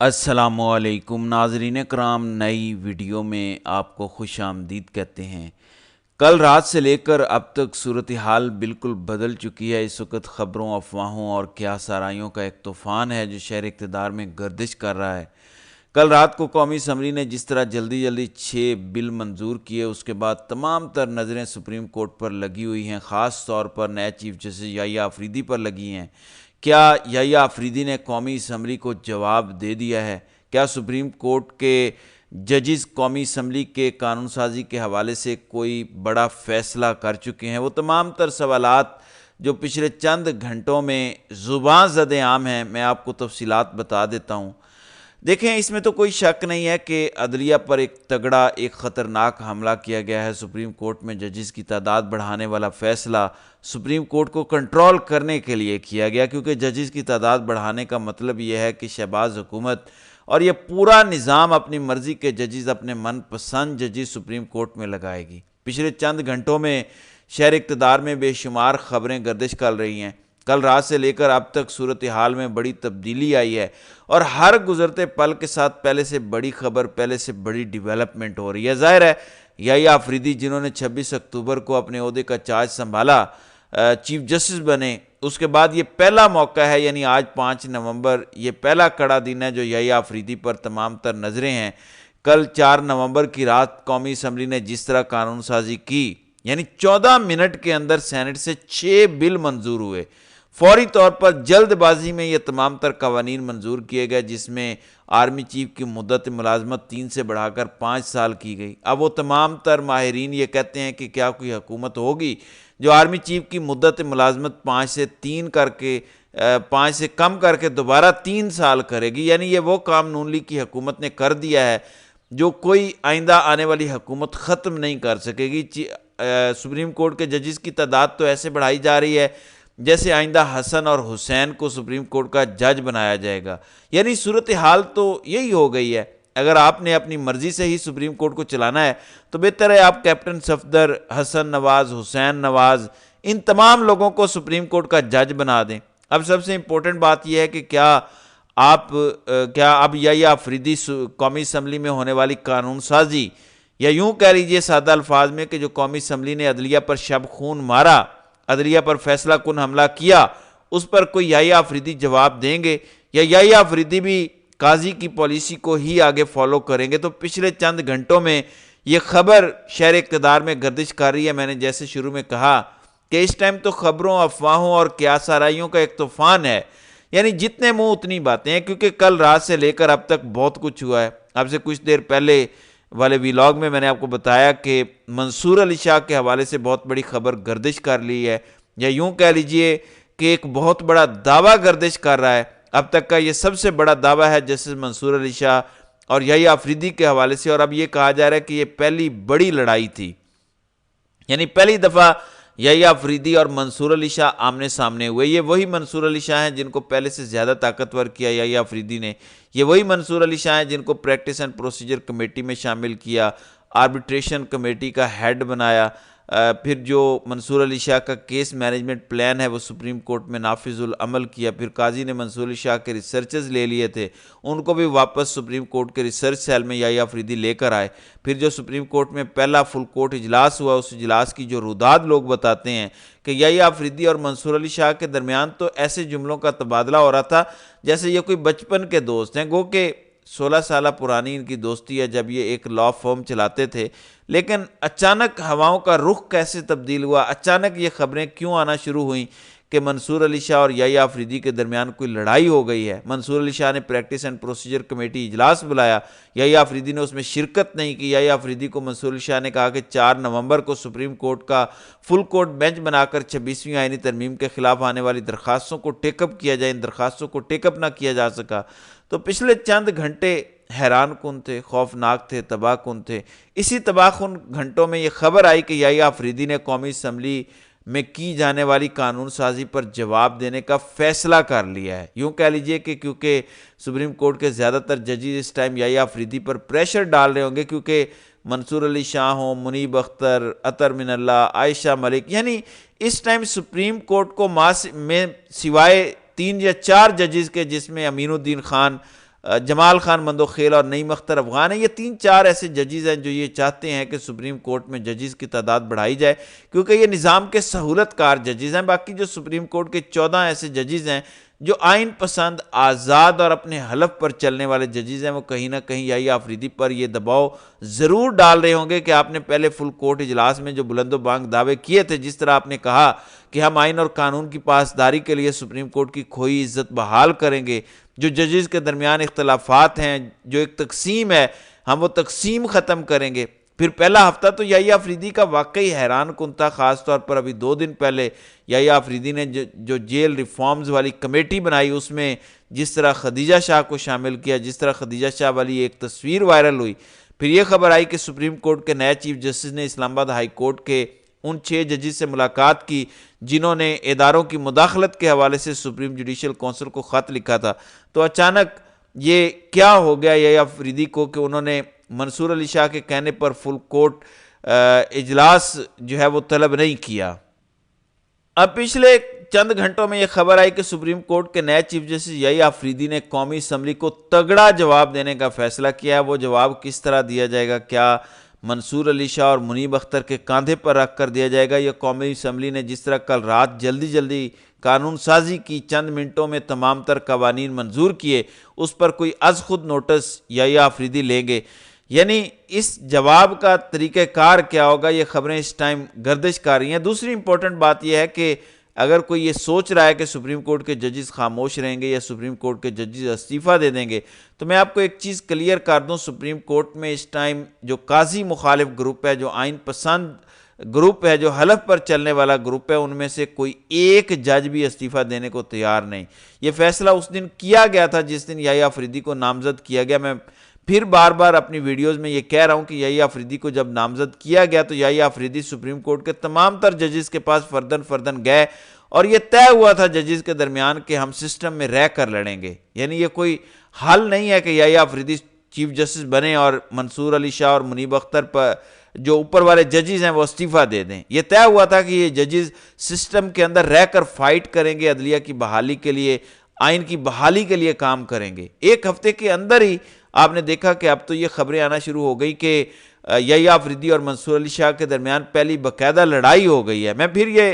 السلام علیکم ناظرین کرام، نئی ویڈیو میں آپ کو خوش آمدید کہتے ہیں۔ کل رات سے لے کر اب تک صورتحال بالکل بدل چکی ہے۔ اس وقت خبروں، افواہوں اور قیاس آرائیوں کا ایک طوفان ہے جو شہر اقتدار میں گردش کر رہا ہے۔ کل رات کو قومی اسمبلی نے جس طرح جلدی 6 بل منظور کیے، اس کے بعد تمام تر نظریں سپریم کورٹ پر لگی ہوئی ہیں، خاص طور پر نئے چیف جسٹس یحییٰ آفریدی پر لگی ہیں۔ کیا یحییٰ آفریدی نے قومی اسمبلی کو جواب دے دیا ہے؟ کیا سپریم کورٹ کے ججز قومی اسمبلی کے قانون سازی کے حوالے سے کوئی بڑا فیصلہ کر چکے ہیں؟ وہ تمام تر سوالات جو پچھلے چند گھنٹوں میں زبان زد عام ہیں، میں آپ کو تفصیلات بتا دیتا ہوں۔ دیکھیں، اس میں تو کوئی شک نہیں ہے کہ عدلیہ پر ایک تگڑا، ایک خطرناک حملہ کیا گیا ہے۔ سپریم کورٹ میں ججز کی تعداد بڑھانے والا فیصلہ سپریم کورٹ کو کنٹرول کرنے کے لیے کیا گیا، کیونکہ ججز کی تعداد بڑھانے کا مطلب یہ ہے کہ شہباز حکومت اور یہ پورا نظام اپنی مرضی کے ججز، اپنے من پسند ججز سپریم کورٹ میں لگائے گی۔ پچھلے چند گھنٹوں میں شہر اقتدار میں بے شمار خبریں گردش کر رہی ہیں۔ کل رات سے لے کر اب تک صورتحال میں بڑی تبدیلی آئی ہے، اور ہر گزرتے پل کے ساتھ پہلے سے بڑی خبر، پہلے سے بڑی ڈیولپمنٹ ہو رہی ہے۔ ظاہر ہے یحییٰ آفریدی، جنہوں نے 26 اکتوبر کو اپنے عہدے کا چارج سنبھالا، چیف جسٹس بنے، اس کے بعد یہ پہلا موقع ہے، یعنی آج 5 نومبر، یہ پہلا کڑا دن ہے جو یحییٰ آفریدی پر تمام تر نظریں ہیں۔ کل 4 نومبر کی رات قومی اسمبلی نے جس طرح قانون سازی کی، یعنی 14 منٹ کے اندر سینٹ سے 6 بل منظور ہوئے۔ فوری طور پر جلد بازی میں یہ تمام تر قوانین منظور کیے گئے، جس میں آرمی چیف کی مدت ملازمت 3 سے بڑھا کر 5 سال کی گئی۔ اب وہ تمام تر ماہرین یہ کہتے ہیں کہ کیا کوئی حکومت ہوگی جو آرمی چیف کی مدت ملازمت 5 سے 3 کر کے 5 سے کم کر کے دوبارہ 3 سال کرے گی؟ یعنی یہ وہ کام نون لیگ کی حکومت نے کر دیا ہے جو کوئی آئندہ آنے والی حکومت ختم نہیں کر سکے گی۔ سپریم کورٹ کے ججز کی تعداد تو ایسے بڑھائی جا رہی ہے جیسے آئندہ حسن اور حسین کو سپریم کورٹ کا جج بنایا جائے گا۔ یعنی صورتحال تو یہی ہو گئی ہے۔ اگر آپ نے اپنی مرضی سے ہی سپریم کورٹ کو چلانا ہے تو بہتر ہے آپ کیپٹن صفدر، حسن نواز، حسین نواز، ان تمام لوگوں کو سپریم کورٹ کا جج بنا دیں۔ اب سب سے امپورٹنٹ بات یہ ہے کہ کیا اب یحییٰ آفریدی قومی اسمبلی میں ہونے والی قانون سازی، یا یوں کہہ لیجئے سادہ الفاظ میں کہ جو قومی اسمبلی نے عدلیہ پر شب خون مارا، عدلیہ پر فیصلہ کن حملہ کیا، اس پر کوئی یحییٰ آفریدی جواب دیں گے، یا یحییٰ آفریدی بھی قاضی کی پالیسی کو ہی آگے فالو کریں گے؟ تو پچھلے چند گھنٹوں میں یہ خبر شہر اقتدار میں گردش کر رہی ہے۔ میں نے جیسے شروع میں کہا کہ اس ٹائم تو خبروں، افواہوں اور قیاس آرائیوں کا ایک طوفان ہے، یعنی جتنے منہ اتنی باتیں ہیں، کیونکہ کل رات سے لے کر اب تک بہت کچھ ہوا ہے۔ اب سے کچھ دیر پہلے والے ویلاگ میں نے آپ کو بتایا کہ منصور علی شاہ کے حوالے سے بہت بڑی خبر گردش کر لی ہے، یا یوں کہہ لیجئے کہ ایک بہت بڑا دعویٰ گردش کر رہا ہے۔ اب تک کا یہ سب سے بڑا دعویٰ ہے جسٹس منصور علی شاہ اور یحییٰ آفریدی کے حوالے سے، اور اب یہ کہا جا رہا ہے کہ یہ پہلی بڑی لڑائی تھی، یعنی پہلی دفعہ یحییٰ آفریدی اور منصور علی شاہ آمنے سامنے ہوئے۔ یہ وہی منصور علی شاہ ہیں جن کو پہلے سے زیادہ طاقتور کیا یحییٰ آفریدی نے، یہ وہی منصور علی شاہ ہیں جن کو پریکٹس اینڈ پروسیجر کمیٹی میں شامل کیا، آربیٹریشن کمیٹی کا ہیڈ بنایا۔ پھر جو منصور علی شاہ کا کیس مینجمنٹ پلان ہے وہ سپریم کورٹ میں نافذ العمل کیا۔ پھر قاضی نے منصور علی شاہ کے ریسرچز لے لیے تھے، ان کو بھی واپس سپریم کورٹ کے ریسرچ سیل میں یحییٰ آفریدی لے کر آئے۔ پھر جو سپریم کورٹ میں پہلا فل کورٹ اجلاس ہوا، اس اجلاس کی جو روداد لوگ بتاتے ہیں کہ یحییٰ آفریدی اور منصور علی شاہ کے درمیان تو ایسے جملوں کا تبادلہ ہو رہا تھا جیسے یہ کوئی بچپن کے دوست ہیں، گو کہ 16 سالہ پرانی ان کی دوستی ہے جب یہ ایک لا فرم چلاتے تھے۔ لیکن اچانک ہواؤں کا رخ کیسے تبدیل ہوا؟ اچانک یہ خبریں کیوں آنا شروع ہوئیں کہ منصور علی شاہ اور یحییٰ آفریدی کے درمیان کوئی لڑائی ہو گئی ہے؟ منصور علی شاہ نے پریکٹس اینڈ پروسیجر کمیٹی اجلاس بلایا، یحییٰ آفریدی نے اس میں شرکت نہیں کی۔ یحییٰ آفریدی کو منصور علی شاہ نے کہا کہ 4 نومبر کو سپریم کورٹ کا فل کورٹ بینچ بنا کر 26ویں آئینی ترمیم کے خلاف آنے والی درخواستوں کو ٹیک اپ کیا جائے۔ ان درخواستوں کو ٹیک اپ نہ کیا جا سکا تو پچھلے چند گھنٹے حیران کن تھے، خوفناک تھے، تباہ کن تھے۔ اسی تباہ کن گھنٹوں میں یہ خبر آئی کہ یحییٰ آفریدی نے قومی اسمبلی میں کی جانے والی قانون سازی پر جواب دینے کا فیصلہ کر لیا ہے۔ یوں کہہ لیجئے کہ کیونکہ سپریم کورٹ کے زیادہ تر ججز اس ٹائم یحییٰ آفریدی پر پریشر ڈال رہے ہوں گے، کیونکہ منصور علی شاہ ہوں، منیب اختر، عطر من اللہ، عائشہ ملک، یعنی اس ٹائم سپریم کورٹ کو میں سوائے 3 یا 4 ججز کے، جس میں امین الدین خان جمال خان مندوخیل اور نعیم اختر افغان ہیں۔ یہ 3-4 ایسے ججز ہیں جو یہ چاہتے ہیں کہ سپریم کورٹ میں ججز کی تعداد بڑھائی جائے، کیونکہ یہ نظام کے سہولت کار ججز ہیں۔ باقی جو سپریم کورٹ کے 14 ایسے ججز ہیں جو آئین پسند، آزاد اور اپنے حلف پر چلنے والے ججز ہیں، وہ کہیں نہ کہیں یحییٰ آفریدی پر یہ دباؤ ضرور ڈال رہے ہوں گے کہ آپ نے پہلے فل کورٹ اجلاس میں جو بلند و بانگ دعوے کیے تھے، جس طرح آپ نے کہا کہ ہم آئین اور قانون کی پاسداری کے لیے سپریم کورٹ کی کھوئی عزت بحال کریں گے، جو ججز کے درمیان اختلافات ہیں، جو ایک تقسیم ہے، ہم وہ تقسیم ختم کریں گے۔ پھر پہلا ہفتہ تو یحییٰ آفریدی کا واقعی حیران کن تھا، خاص طور پر ابھی 2 دن پہلے یحییٰ آفریدی نے جو جیل ریفارمز والی کمیٹی بنائی، اس میں جس طرح خدیجہ شاہ کو شامل کیا، جس طرح خدیجہ شاہ والی ایک تصویر وائرل ہوئی۔ پھر یہ خبر آئی کہ سپریم کورٹ کے نئے چیف جسٹس نے اسلام آباد ہائی کورٹ کے ان 6 ججز سے ملاقات کی جنہوں نے اداروں کی مداخلت کے حوالے سے سپریم جوڈیشل کونسل کو خط لکھا تھا۔ تو اچانک یہ کیا ہو گیا یحییٰ آفریدی کو کہ انہوں نے منصور علی شاہ کے کہنے پر فل کورٹ اجلاس جو ہے وہ طلب نہیں کیا۔ اب پچھلے چند گھنٹوں میں یہ خبر آئی کہ سپریم کورٹ کے نئے چیف جسٹس یحییٰ آفریدی نے قومی اسمبلی کو تگڑا جواب دینے کا فیصلہ کیا ہے۔ وہ جواب کس طرح دیا جائے گا؟ کیا منصور علی شاہ اور منیب اختر کے کاندھے پر رکھ کر دیا جائے گا؟ یہ قومی اسمبلی نے جس طرح کل رات جلدی قانون سازی کی، چند منٹوں میں تمام تر قوانین منظور کیے، اس پر کوئی از خود نوٹس یحییٰ آفریدی لیں گے؟ یعنی اس جواب کا طریقہ کار کیا ہوگا؟ یہ خبریں اس ٹائم گردش کر رہی ہیں۔ دوسری امپورٹنٹ بات یہ ہے کہ اگر کوئی یہ سوچ رہا ہے کہ سپریم کورٹ کے ججز خاموش رہیں گے یا سپریم کورٹ کے ججز استعفیٰ دے دیں گے، تو میں آپ کو ایک چیز کلیئر کر دوں، سپریم کورٹ میں اس ٹائم جو قاضی مخالف گروپ ہے، جو آئین پسند گروپ ہے، جو حلف پر چلنے والا گروپ ہے، ان میں سے کوئی ایک جج بھی استعفیٰ دینے کو تیار نہیں۔ یہ فیصلہ اس دن کیا گیا تھا جس دن یحییٰ آفریدی کو نامزد کیا گیا۔ میں پھر بار بار اپنی ویڈیوز میں یہ کہہ رہا ہوں کہ یحییٰ آفریدی کو جب نامزد کیا گیا تو یحییٰ آفریدی سپریم کورٹ کے تمام تر ججز کے پاس فردن گئے، اور یہ طے ہوا تھا ججز کے درمیان کہ ہم سسٹم میں رہ کر لڑیں گے۔ یعنی یہ کوئی حل نہیں ہے کہ یحییٰ آفریدی چیف جسٹس بنے اور منصور علی شاہ اور منیب اختر پر جو اوپر والے ججز ہیں وہ استعفیٰ دے دیں۔ یہ طے ہوا تھا کہ یہ ججز سسٹم کے اندر رہ کر فائٹ کریں گے، عدلیہ کی بحالی کے لیے، آئین کی بحالی کے لیے کام کریں گے۔ ایک ہفتے کے اندر ہی آپ نے دیکھا کہ اب تو یہ خبریں آنا شروع ہو گئی کہ یحییٰ آفریدی اور منصور علی شاہ کے درمیان پہلی باقاعدہ لڑائی ہو گئی ہے۔ میں پھر یہ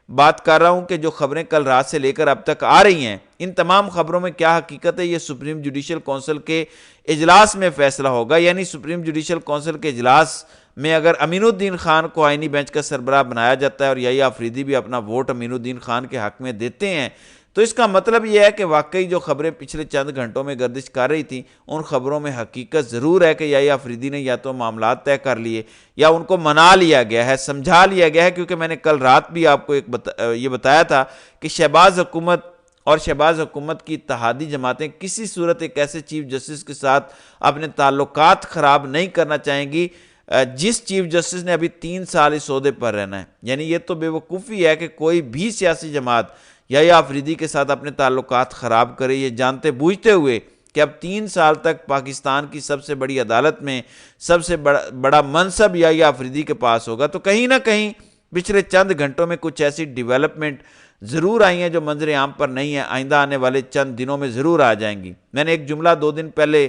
بات کر رہا ہوں کہ جو خبریں کل رات سے لے کر اب تک آ رہی ہیں، ان تمام خبروں میں کیا حقیقت ہے، یہ سپریم جوڈیشل کونسل کے اجلاس میں فیصلہ ہوگا۔ یعنی سپریم جوڈیشل کونسل کے اجلاس میں اگر امین الدین خان کو آئینی بینچ کا سربراہ بنایا جاتا ہے اور یحییٰ آفریدی بھی اپنا ووٹ امین الدین خان کے حق میں دیتے ہیں، تو اس کا مطلب یہ ہے کہ واقعی جو خبریں پچھلے چند گھنٹوں میں گردش کر رہی تھیں، ان خبروں میں حقیقت ضرور ہے کہ یحییٰ آفریدی نے یا تو معاملات طے کر لیے یا ان کو منا لیا گیا ہے، سمجھا لیا گیا ہے۔ کیونکہ میں نے کل رات بھی آپ کو یہ بتایا تھا کہ شہباز حکومت اور شہباز حکومت کی اتحادی جماعتیں کسی صورت ایک ایسے چیف جسٹس کے ساتھ اپنے تعلقات خراب نہیں کرنا چاہیں گی جس چیف جسٹس نے ابھی 3 سال اس عہدے پر رہنا ہے۔ یعنی یہ تو بے وقوفی ہے کہ کوئی بھی سیاسی جماعت یحییٰ آفریدی کے ساتھ اپنے تعلقات خراب کرے، یہ جانتے بوجھتے ہوئے کہ اب 3 سال تک پاکستان کی سب سے بڑی عدالت میں سب سے بڑا منصب یحییٰ آفریدی کے پاس ہوگا۔ تو کہیں نہ کہیں پچھلے چند گھنٹوں میں کچھ ایسی ڈیولپمنٹ ضرور آئی ہیں جو منظر عام پر نہیں ہیں، آئندہ آنے والے چند دنوں میں ضرور آ جائیں گی۔ میں نے ایک جملہ 2 دن پہلے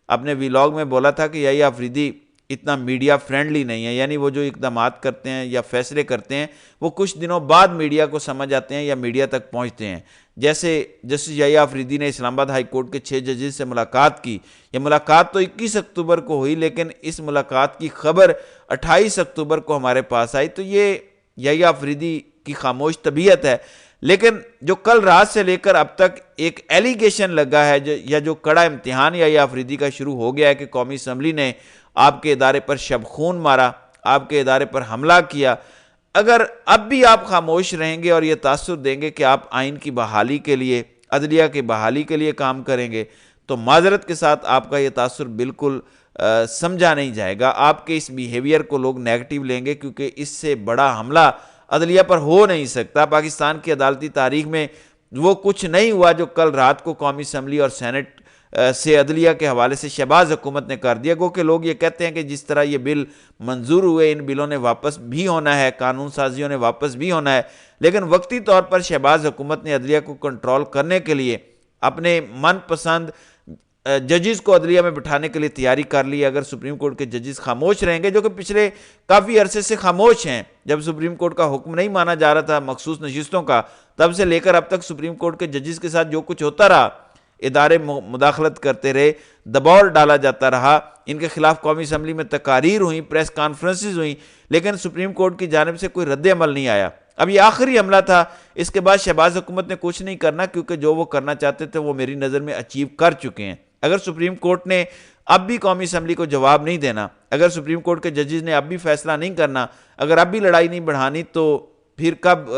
اپنے ویلاگ میں بولا تھا کہ یحییٰ آفریدی اتنا میڈیا فرینڈلی نہیں ہے، یعنی وہ جو اقدامات کرتے ہیں یا فیصلے کرتے ہیں وہ کچھ دنوں بعد میڈیا کو سمجھ آتے ہیں یا میڈیا تک پہنچتے ہیں۔ جیسے جسٹس یحییٰ آفریدی نے اسلام آباد ہائی کورٹ کے 6 ججز سے ملاقات کی، یہ ملاقات تو 21 اکتوبر کو ہوئی، لیکن اس ملاقات کی خبر 28 اکتوبر کو ہمارے پاس آئی۔ تو یہ یحییٰ آفریدی کی خاموش طبیعت ہے۔ لیکن جو کل رات سے لے کر اب تک ایک ایلیگیشن لگا ہے یا جو کڑا امتحان یحییٰ آفریدی کا شروع ہو گیا ہے کہ قومی اسمبلی نے آپ کے ادارے پر شب خون مارا، آپ کے ادارے پر حملہ کیا، اگر اب بھی آپ خاموش رہیں گے اور یہ تاثر دیں گے کہ آپ آئین کی بحالی کے لیے، عدلیہ کی بحالی کے لیے کام کریں گے، تو معذرت کے ساتھ آپ کا یہ تاثر بالکل سمجھا نہیں جائے گا۔ آپ کے اس بیہیویئر کو لوگ نیگیٹو لیں گے، کیونکہ اس سے بڑا حملہ عدلیہ پر ہو نہیں سکتا۔ پاکستان کی عدالتی تاریخ میں وہ کچھ نہیں ہوا جو کل رات کو قومی اسمبلی اور سینٹ سے عدلیہ کے حوالے سے شہباز حکومت نے کر دیا۔ گو کہ لوگ یہ کہتے ہیں کہ جس طرح یہ بل منظور ہوئے، ان بلوں نے واپس بھی ہونا ہے، قانون سازیوں نے واپس بھی ہونا ہے، لیکن وقتی طور پر شہباز حکومت نے عدلیہ کو کنٹرول کرنے کے لیے اپنے من پسند ججز کو عدلیہ میں بٹھانے کے لیے تیاری کر لی. اگر سپریم کورٹ کے ججز خاموش رہیں گے، جو کہ پچھلے کافی عرصے سے خاموش ہیں، جب سپریم کورٹ کا حکم نہیں مانا جا رہا تھا مخصوص نشستوں کا، تب سے لے کر اب تک سپریم کورٹ کے ججز کے ساتھ جو کچھ ہوتا رہا، ادارے مداخلت کرتے رہے، دباؤ ڈالا جاتا رہا، ان کے خلاف قومی اسمبلی میں تقاریر ہوئیں، پریس کانفرنسز ہوئیں، لیکن سپریم کورٹ کی جانب سے کوئی رد عمل نہیں آیا. اب یہ آخری حملہ تھا. اس کے بعد شہباز حکومت نے کچھ نہیں کرنا، کیونکہ جو وہ کرنا چاہتے تھے وہ میری نظر میں اچیو کر چکے ہیں. اگر سپریم کورٹ نے اب بھی قومی اسمبلی کو جواب نہیں دینا، اگر سپریم کورٹ کے ججز نے اب بھی فیصلہ نہیں کرنا، اگر اب بھی لڑائی نہیں بڑھانی، تو پھر کب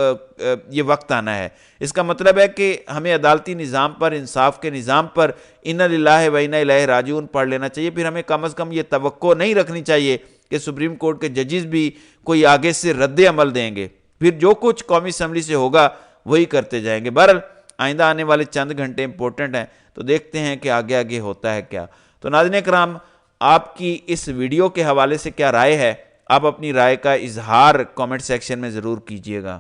یہ وقت آنا ہے؟ اس کا مطلب ہے کہ ہمیں عدالتی نظام پر، انصاف کے نظام پر انا للہ و انا الیہ راجعون پڑھ لینا چاہیے. پھر ہمیں کم از کم یہ توقع نہیں رکھنی چاہیے کہ سپریم کورٹ کے ججز بھی کوئی آگے سے رد عمل دیں گے. پھر جو کچھ قومی اسمبلی سے ہوگا وہی کرتے جائیں گے. بہرحال آئندہ آنے والے چند گھنٹے امپورٹنٹ ہیں، تو دیکھتے ہیں کہ آگے آگے ہوتا ہے کیا. تو ناظرین کرام، آپ کی اس ویڈیو کے حوالے سے کیا رائے ہے؟ آپ اپنی رائے کا اظہار کامنٹ سیکشن میں ضرور کیجئے گا.